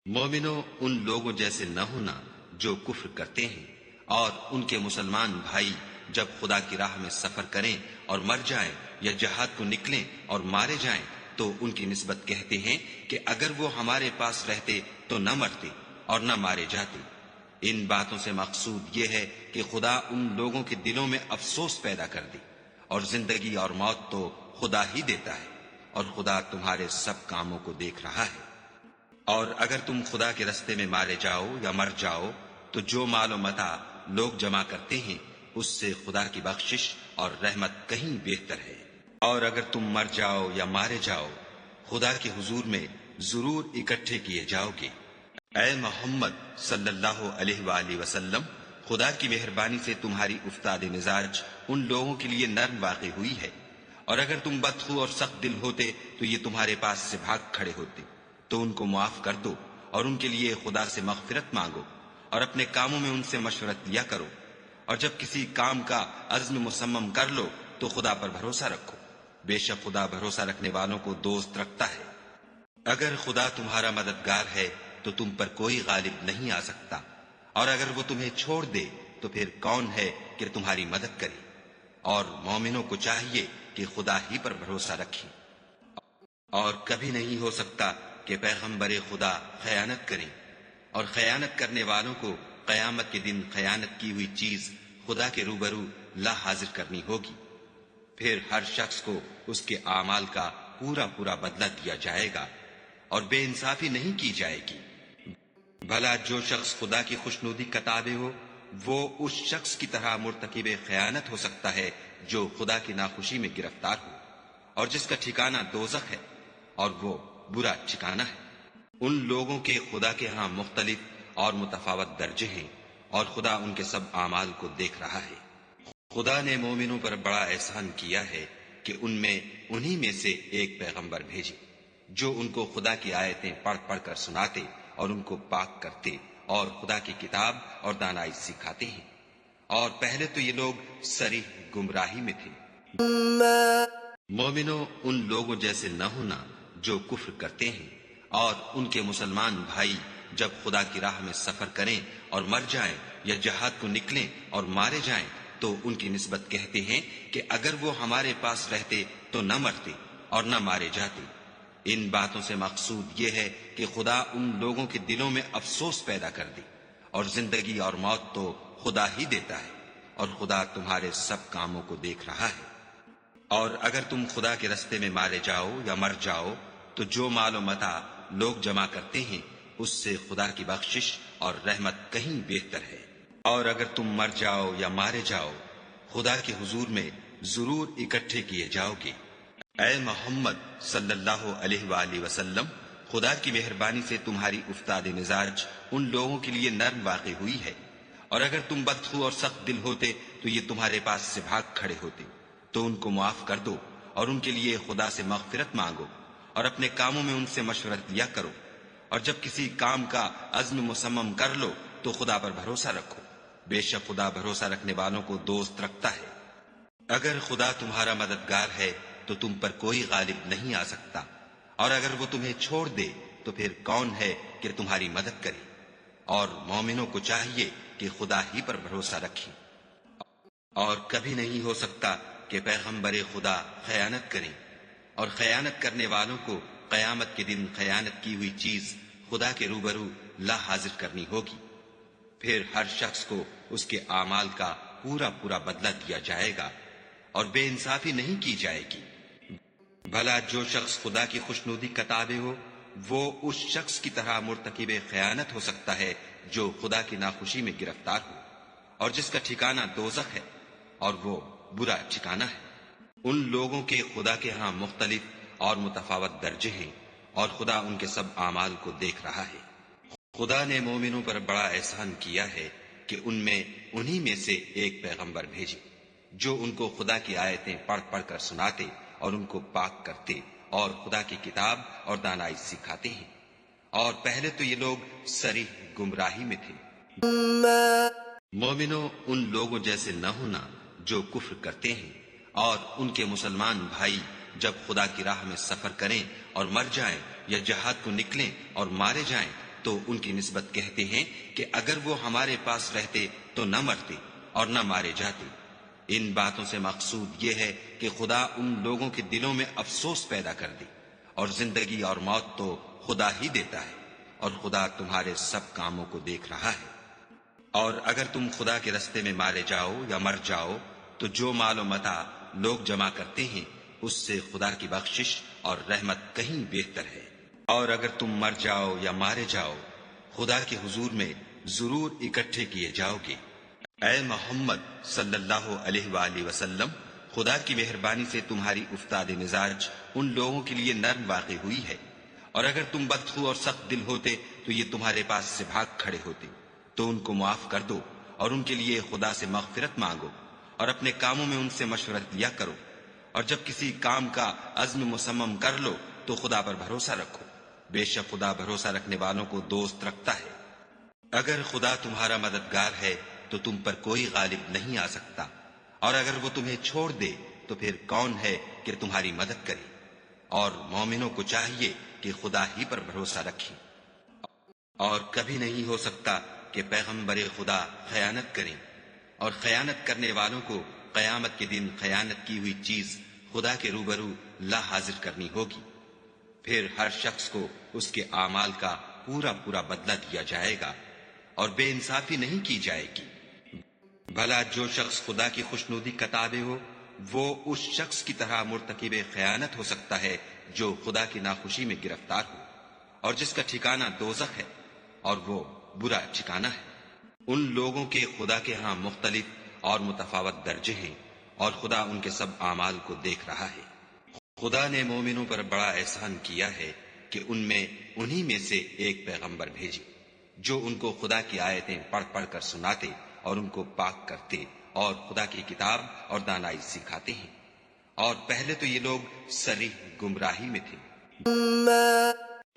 مومنو، ان لوگوں جیسے نہ ہونا جو کفر کرتے ہیں، اور ان کے مسلمان بھائی جب خدا کی راہ میں سفر کریں اور مر جائیں یا جہاد کو نکلیں اور مارے جائیں تو ان کی نسبت کہتے ہیں کہ اگر وہ ہمارے پاس رہتے تو نہ مرتے اور نہ مارے جاتے۔ ان باتوں سے مقصود یہ ہے کہ خدا ان لوگوں کے دلوں میں افسوس پیدا کر دے، اور زندگی اور موت تو خدا ہی دیتا ہے، اور خدا تمہارے سب کاموں کو دیکھ رہا ہے۔ اور اگر تم خدا کے رستے میں مارے جاؤ یا مر جاؤ تو جو مال و متاع لوگ جمع کرتے ہیں اس سے خدا کی بخشش اور رحمت کہیں بہتر ہے۔ اور اگر تم مر جاؤ یا مارے جاؤ خدا کے حضور میں ضرور اکٹھے کیے جاؤ گے۔ اے محمد صلی اللہ علیہ وآلہ وسلم، خدا کی مہربانی سے تمہاری افتاد مزاج ان لوگوں کے لیے نرم واقع ہوئی ہے، اور اگر تم بدخو اور سخت دل ہوتے تو یہ تمہارے پاس سے بھاگ کھڑے ہوتے۔ تو ان کو معاف کر دو اور ان کے لیے خدا سے مغفرت مانگو، اور اپنے کاموں میں ان سے مشورت لیا کرو، اور جب کسی کام کا عزم مصمم کر لو تو خدا پر بھروسہ رکھو، بے شک خدا بھروسہ رکھنے والوں کو دوست رکھتا ہے۔ اگر خدا تمہارا مددگار ہے تو تم پر کوئی غالب نہیں آ سکتا، اور اگر وہ تمہیں چھوڑ دے تو پھر کون ہے کہ تمہاری مدد کرے؟ اور مومنوں کو چاہیے کہ خدا ہی پر بھروسہ رکھیں، اور کبھی نہیں ہو سکتا کہ پیغمبر خدا خیانت کریں، اور خیانت کرنے والوں کو قیامت کے دن خیانت کی ہوئی چیز خدا کے روبرو لا حاضر کرنی ہوگی، پھر ہر شخص کو اس کے اعمال کا پورا پورا بدلہ دیا جائے گا، اور بے انصافی نہیں کی جائے گی۔ بھلا جو شخص خدا کی خوشنودی کا تابع ہو وہ اس شخص کی طرح مرتکب خیانت ہو سکتا ہے جو خدا کی ناخوشی میں گرفتار ہو، اور جس کا ٹھکانہ دوزخ ہے، اور وہ برا ٹھکانہ ہے۔ ان لوگوں کے خدا کے ہاں مختلف اور متفاوت درجے ہیں، اور خدا ان کے سب اعمال کو دیکھ رہا ہے۔ خدا نے مومنوں پر بڑا احسان کیا ہے کہ ان میں انہی میں سے ایک پیغمبر بھیجے جو ان کو خدا کی آیتیں پڑھ پڑھ کر سناتے اور ان کو پاک کرتے اور خدا کی کتاب اور دانائی سکھاتے ہیں، اور پہلے تو یہ لوگ صریح گمراہی میں تھے۔ مومنوں، ان لوگوں جیسے نہ ہونا جو کفر کرتے ہیں، اور ان کے مسلمان بھائی جب خدا کی راہ میں سفر کریں اور مر جائیں یا جہاد کو نکلیں اور مارے جائیں تو ان کی نسبت کہتے ہیں کہ اگر وہ ہمارے پاس رہتے تو نہ مرتے اور نہ مارے جاتے۔ ان باتوں سے مقصود یہ ہے کہ خدا ان لوگوں کے دلوں میں افسوس پیدا کر دے، اور زندگی اور موت تو خدا ہی دیتا ہے، اور خدا تمہارے سب کاموں کو دیکھ رہا ہے۔ اور اگر تم خدا کے رستے میں مارے جاؤ یا مر جاؤ تو جو مال و متاع لوگ جمع کرتے ہیں اس سے خدا کی بخشش اور رحمت کہیں بہتر ہے۔ اور اگر تم مر جاؤ یا مارے جاؤ خدا کے حضور میں ضرور اکٹھے کیے جاؤ گے۔ اے محمد صلی اللہ علیہ وآلہ وسلم، خدا کی مہربانی سے تمہاری افتاد مزاج ان لوگوں کے لیے نرم واقع ہوئی ہے، اور اگر تم بدخو اور سخت دل ہوتے تو یہ تمہارے پاس سے بھاگ کھڑے ہوتے۔ تو ان کو معاف کر دو اور ان کے لیے خدا سے مغفرت مانگو، اور اپنے کاموں میں ان سے مشورت لیا کرو، اور جب کسی کام کا عزم مصمم کر لو تو خدا پر بھروسہ رکھو، بے شک خدا بھروسہ رکھنے والوں کو دوست رکھتا ہے۔ اگر خدا تمہارا مددگار ہے تو تم پر کوئی غالب نہیں آ سکتا، اور اگر وہ تمہیں چھوڑ دے تو پھر کون ہے کہ تمہاری مدد کرے؟ اور مومنوں کو چاہیے کہ خدا ہی پر بھروسہ رکھیں، اور کبھی نہیں ہو سکتا کہ پیغمبر خدا خیانت کریں، اور خیانت کرنے والوں کو قیامت کے دن خیانت کی ہوئی چیز خدا کے روبرو لا حاضر کرنی ہوگی، پھر ہر شخص کو اس کے اعمال کا پورا پورا بدلہ دیا جائے گا، اور بے انصافی نہیں کی جائے گی۔ بھلا جو شخص خدا کی خوشنودی کا تابع ہو وہ اس شخص کی طرح مرتکب خیانت ہو سکتا ہے جو خدا کی ناخوشی میں گرفتار ہو، اور جس کا ٹھکانہ دوزخ ہے، اور وہ برا ٹھکانہ ہے۔ ان لوگوں کے خدا کے ہاں مختلف اور متفاوت درجے ہیں، اور خدا ان کے سب اعمال کو دیکھ رہا ہے۔ خدا نے مومنوں پر بڑا احسان کیا ہے کہ ان میں انہی میں سے ایک پیغمبر بھیجے جو ان کو خدا کی آیتیں پڑھ پڑھ کر سناتے اور ان کو پاک کرتے اور خدا کی کتاب اور دانائی سکھاتے ہیں، اور پہلے تو یہ لوگ صریح گمراہی میں تھے۔ مومنوں، ان لوگوں جیسے نہ ہونا جو کفر کرتے ہیں، اور ان کے مسلمان بھائی جب خدا کی راہ میں سفر کریں اور مر جائیں یا جہاد کو نکلیں اور مارے جائیں تو ان کی نسبت کہتے ہیں کہ اگر وہ ہمارے پاس رہتے تو نہ مرتے اور نہ مارے جاتے۔ ان باتوں سے مقصود یہ ہے کہ خدا ان لوگوں کے دلوں میں افسوس پیدا کر دے، اور زندگی اور موت تو خدا ہی دیتا ہے، اور خدا تمہارے سب کاموں کو دیکھ رہا ہے۔ اور اگر تم خدا کے رستے میں مارے جاؤ یا مر جاؤ تو جو مال و متاع لوگ جمع کرتے ہیں اس سے خدا کی بخشش اور رحمت کہیں بہتر ہے۔ اور اگر تم مر جاؤ یا مارے جاؤ خدا کے حضور میں ضرور اکٹھے کیے جاؤ گے۔ اے محمد صلی اللہ علیہ وآلہ وسلم، خدا کی مہربانی سے تمہاری افتاد مزاج ان لوگوں کے لیے نرم واقع ہوئی ہے، اور اگر تم بدخو اور سخت دل ہوتے تو یہ تمہارے پاس سے بھاگ کھڑے ہوتے، تو ان کو معاف کر دو اور ان کے لیے خدا سے مغفرت مانگو، اور اپنے کاموں میں ان سے مشورت لیا کرو، اور جب کسی کام کا عزم مصمم کر لو تو خدا پر بھروسہ رکھو، بے شک خدا بھروسہ رکھنے والوں کو دوست رکھتا ہے۔ اگر خدا تمہارا مددگار ہے تو تم پر کوئی غالب نہیں آ سکتا، اور اگر وہ تمہیں چھوڑ دے تو پھر کون ہے کہ تمہاری مدد کرے؟ اور مومنوں کو چاہیے کہ خدا ہی پر بھروسہ رکھیں، اور کبھی نہیں ہو سکتا کہ پیغمبر خدا خیانت کریں، اور خیانت کرنے والوں کو قیامت کے دن خیانت کی ہوئی چیز خدا کے روبرو لا حاضر کرنی ہوگی، پھر ہر شخص کو اس کے اعمال کا پورا بدلہ دیا جائے گا، اور بے انصافی نہیں کی جائے گی۔ بھلا جو شخص خدا کی خوشنودی کا تابع ہو وہ اس شخص کی طرح مرتکب خیانت ہو سکتا ہے جو خدا کی ناخوشی میں گرفتار ہو، اور جس کا ٹھکانہ دوزخ ہے، اور وہ برا ٹھکانہ ہے۔ ان لوگوں کے خدا کے ہاں مختلف اور متفاوت درجے ہیں، اور خدا ان کے سب اعمال کو دیکھ رہا ہے۔ خدا نے مومنوں پر بڑا احسان کیا ہے کہ ان میں انہی میں سے ایک پیغمبر بھیجے جو ان کو خدا کی آیتیں پڑھ پڑھ کر سناتے اور ان کو پاک کرتے اور خدا کی کتاب اور دانائی سکھاتے ہیں، اور پہلے تو یہ لوگ صریح گمراہی میں تھے۔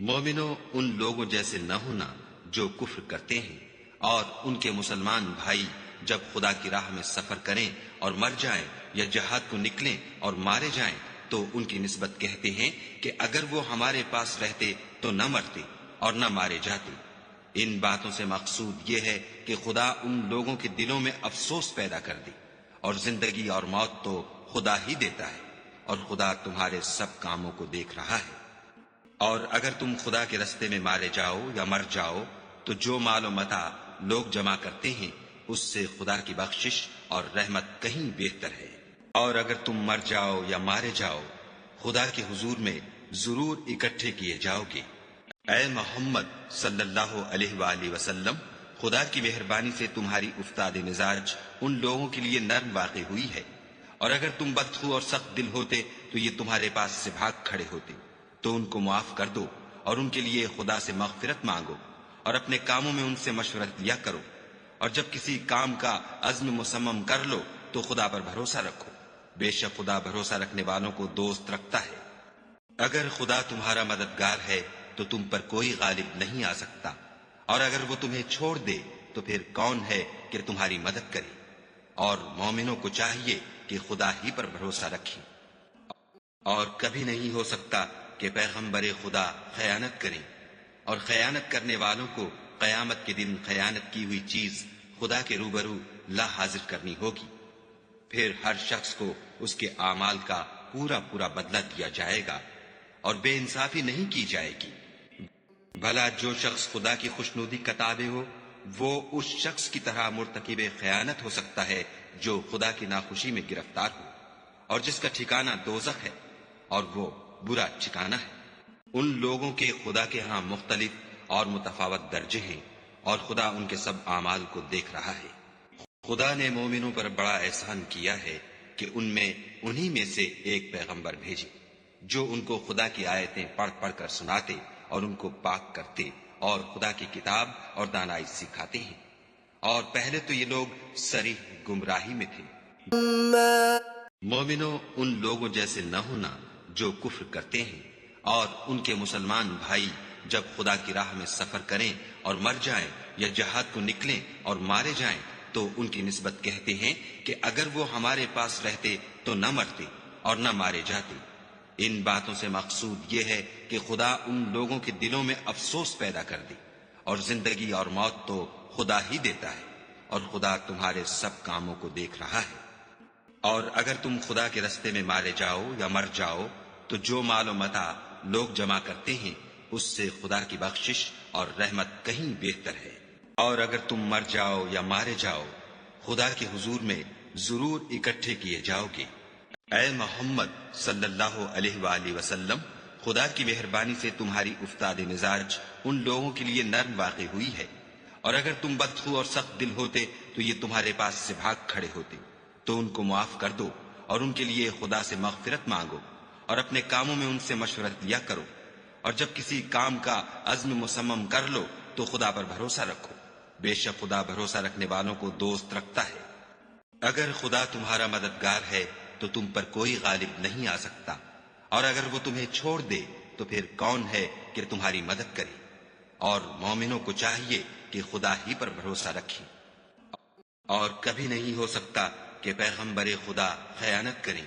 مومنوں، ان لوگوں جیسے نہ ہونا جو کفر کرتے ہیں، اور ان کے مسلمان بھائی جب خدا کی راہ میں سفر کریں اور مر جائیں یا جہاد کو نکلیں اور مارے جائیں تو ان کی نسبت کہتے ہیں کہ اگر وہ ہمارے پاس رہتے تو نہ مرتے اور نہ مارے جاتے۔ ان باتوں سے مقصود یہ ہے کہ خدا ان لوگوں کے دلوں میں افسوس پیدا کر دے، اور زندگی اور موت تو خدا ہی دیتا ہے، اور خدا تمہارے سب کاموں کو دیکھ رہا ہے۔ اور اگر تم خدا کے رستے میں مارے جاؤ یا مر جاؤ تو جو مال و متاع لوگ جمع کرتے ہیں اس سے خدا کی بخشش اور رحمت کہیں بہتر ہے۔ اور اگر تم مر جاؤ یا مارے جاؤ خدا کے حضور میں ضرور اکٹھے کیے جاؤ گے۔ اے محمد صلی اللہ علیہ وآلہ وسلم، خدا کی مہربانی سے تمہاری افتاد مزاج ان لوگوں کے لیے نرم واقع ہوئی ہے، اور اگر تم بدخو اور سخت دل ہوتے تو یہ تمہارے پاس سے بھاگ کھڑے ہوتے، تو ان کو معاف کر دو اور ان کے لیے خدا سے مغفرت مانگو، اور اپنے کاموں میں ان سے مشورت لیا کرو، اور جب کسی کام کا عزم مصمم کر لو تو خدا پر بھروسہ رکھو، بے شک خدا بھروسہ رکھنے والوں کو دوست رکھتا ہے۔ اگر خدا تمہارا مددگار ہے تو تم پر کوئی غالب نہیں آ سکتا، اور اگر وہ تمہیں چھوڑ دے تو پھر کون ہے کہ تمہاری مدد کرے؟ اور مومنوں کو چاہیے کہ خدا ہی پر بھروسہ رکھیں، اور کبھی نہیں ہو سکتا کہ پیغمبر خدا خیانت کریں، اور خیانت کرنے والوں کو قیامت کے دن خیانت کی ہوئی چیز خدا کے روبرو لا حاضر کرنی ہوگی، پھر ہر شخص کو اس کے اعمال کا پورا بدلہ دیا جائے گا، اور بے انصافی نہیں کی جائے گی۔ بھلا جو شخص خدا کی خوشنودی کا تابع ہو وہ اس شخص کی طرح مرتکب خیانت ہو سکتا ہے جو خدا کی ناخوشی میں گرفتار ہو، اور جس کا ٹھکانہ دوزخ ہے، اور وہ برا ٹھکانہ ہے۔ ان لوگوں کے خدا کے ہاں مختلف اور متفاوت درجے ہیں، اور خدا ان کے سب اعمال کو دیکھ رہا ہے۔ خدا نے مومنوں پر بڑا احسان کیا ہے کہ ان میں انہی میں سے ایک پیغمبر بھیجے جو ان کو خدا کی آیتیں پڑھ پڑھ کر سناتے اور ان کو پاک کرتے اور خدا کی کتاب اور دانائی سکھاتے ہیں، اور پہلے تو یہ لوگ صریح گمراہی میں تھے۔ مومنوں، ان لوگوں جیسے نہ ہونا جو کفر کرتے ہیں، اور ان کے مسلمان بھائی جب خدا کی راہ میں سفر کریں اور مر جائیں یا جہاد کو نکلیں اور مارے جائیں تو ان کی نسبت کہتے ہیں کہ اگر وہ ہمارے پاس رہتے تو نہ مرتے اور نہ مارے جاتے۔ ان باتوں سے مقصود یہ ہے کہ خدا ان لوگوں کے دلوں میں افسوس پیدا کر دے، اور زندگی اور موت تو خدا ہی دیتا ہے، اور خدا تمہارے سب کاموں کو دیکھ رہا ہے۔ اور اگر تم خدا کے رستے میں مارے جاؤ یا مر جاؤ تو جو مال و متاع لوگ جمع کرتے ہیں اس سے خدا کی بخشش اور رحمت کہیں بہتر ہے۔ اور اگر تم مر جاؤ یا مارے جاؤ خدا کے حضور میں ضرور اکٹھے کیے جاؤ گے۔ اے محمد صلی اللہ علیہ وآلہ وسلم، خدا کی مہربانی سے تمہاری افتاد مزاج ان لوگوں کے لیے نرم واقع ہوئی ہے، اور اگر تم بدخو اور سخت دل ہوتے تو یہ تمہارے پاس سے بھاگ کھڑے ہوتے، تو ان کو معاف کر دو اور ان کے لیے خدا سے مغفرت مانگو، اور اپنے کاموں میں ان سے مشورت لیا کرو، اور جب کسی کام کا عزم مصمم کر لو تو خدا پر بھروسہ رکھو، بے شک خدا بھروسہ رکھنے والوں کو دوست رکھتا ہے۔ اگر خدا تمہارا مددگار ہے تو تم پر کوئی غالب نہیں آ سکتا، اور اگر وہ تمہیں چھوڑ دے تو پھر کون ہے کہ تمہاری مدد کرے؟ اور مومنوں کو چاہیے کہ خدا ہی پر بھروسہ رکھیں، اور کبھی نہیں ہو سکتا کہ پیغمبر خدا خیانت کریں،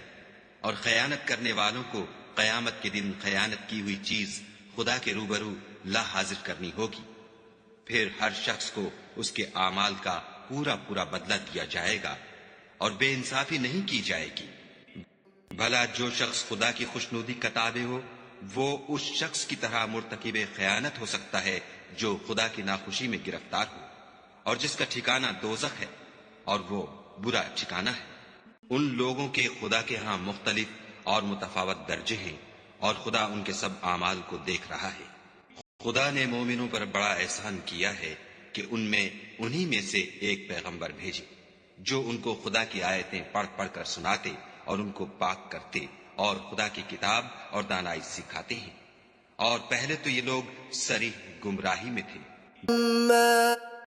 اور خیانت کرنے والوں کو قیامت کے دن خیانت کی ہوئی چیز خدا کے روبرو لا حاضر کرنی ہوگی، پھر ہر شخص کو اس کے اعمال کا پورا پورا بدلہ دیا جائے گا، اور بے انصافی نہیں کی جائے گی۔ بھلا جو شخص خدا کی خوشنودی کا تابع ہو وہ اس شخص کی طرح مرتکب خیانت ہو سکتا ہے جو خدا کی ناخوشی میں گرفتار ہو، اور جس کا ٹھکانہ دوزخ ہے، اور وہ برا ٹھکانہ ہے۔ ان لوگوں کے خدا کے ہاں مختلف اور متفاوت درجے ہیں، اور خدا ان کے سب اعمال کو دیکھ رہا ہے۔ خدا نے مومنوں پر بڑا احسان کیا ہے کہ ان میں انہی میں سے ایک پیغمبر بھیجے جو ان کو خدا کی آیتیں پڑھ پڑھ کر سناتے اور ان کو پاک کرتے اور خدا کی کتاب اور دانائی سکھاتے ہیں، اور پہلے تو یہ لوگ صریح گمراہی میں تھے۔